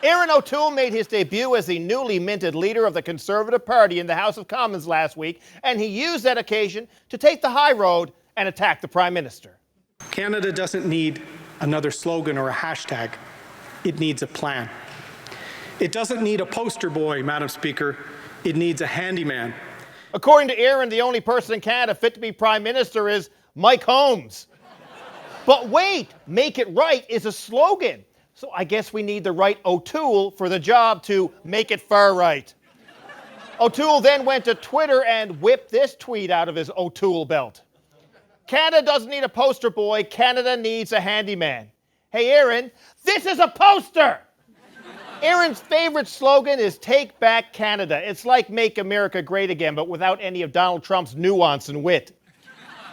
Erin O'Toole made his debut as the newly minted leader of the Conservative Party in the House of Commons last week, and he used that occasion to take the high road and attack the Prime Minister. Canada doesn't need another slogan or a hashtag. It needs a plan. It doesn't need a poster boy, Madam Speaker. It needs a handyman. According to Erin, the only person in Canada fit to be Prime Minister is Mike Holmes. But wait, make it right is a slogan. So I guess we need the right O'Toole for the job to make it far right. O'Toole then went to Twitter and whipped this tweet out of his O'Toole belt. Canada doesn't need a poster boy, Canada needs a handyman. Hey Erin, this is a poster! Erin's favorite slogan is Take Back Canada. It's like Make America Great Again, but without any of Donald Trump's nuance and wit.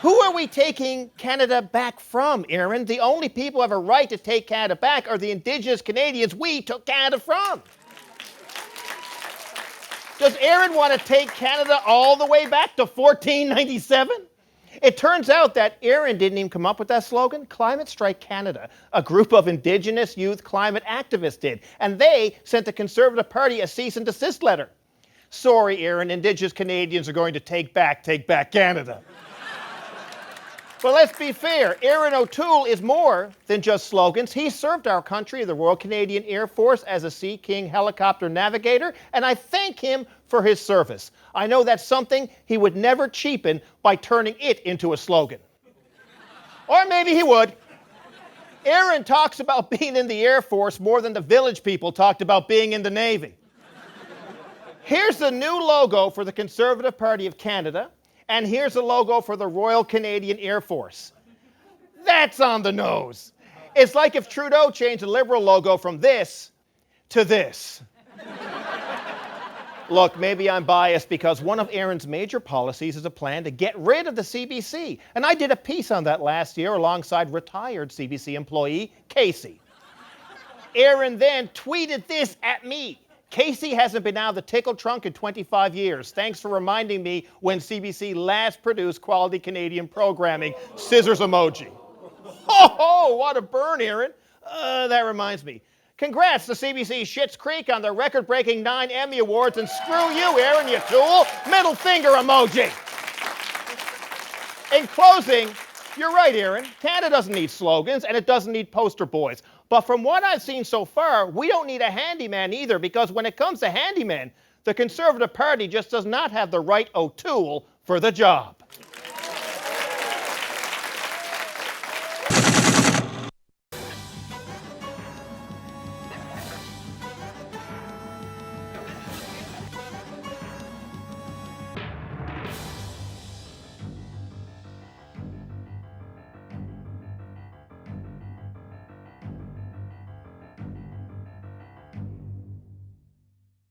Who are we taking Canada back from, Erin? The only people who have a right to take Canada back are the Indigenous Canadians we took Canada from. Does Erin want to take Canada all the way back to 1497? It turns out that Erin didn't even come up with that slogan. Climate Strike Canada, a group of Indigenous youth climate activists did, and they sent the Conservative Party a cease and desist letter. Sorry, Erin, Indigenous Canadians are going to take back Canada. But let's be fair, Erin O'Toole is more than just slogans. He served our country, the Royal Canadian Air Force, as a Sea King helicopter navigator, and I thank him for his service. I know that's something he would never cheapen by turning it into a slogan. Or maybe he would. Erin talks about being in the Air Force more than the Village People talked about being in the Navy. Here's the new logo for the Conservative Party of Canada. And here's the logo for the Royal Canadian Air Force. That's on the nose. It's like if Trudeau changed the Liberal logo from this to this. Look, maybe I'm biased because one of Erin's major policies is a plan to get rid of the CBC. And I did a piece on that last year alongside retired CBC employee Casey. Erin then tweeted this at me. Casey hasn't been out of the tickle trunk in 25 years. Thanks for reminding me when CBC last produced quality Canadian programming. Scissors emoji. Oh, what a burn, Erin. That reminds me. Congrats to CBC Schitt's Creek on their record-breaking 9 Emmy Awards, and screw you, Erin, you tool. Middle finger emoji. In closing, you're right, Erin. Canada doesn't need slogans, and it doesn't need poster boys. But from what I've seen so far, we don't need a handyman either, because when it comes to handymen, the Conservative Party just does not have the right O'Toole for the job.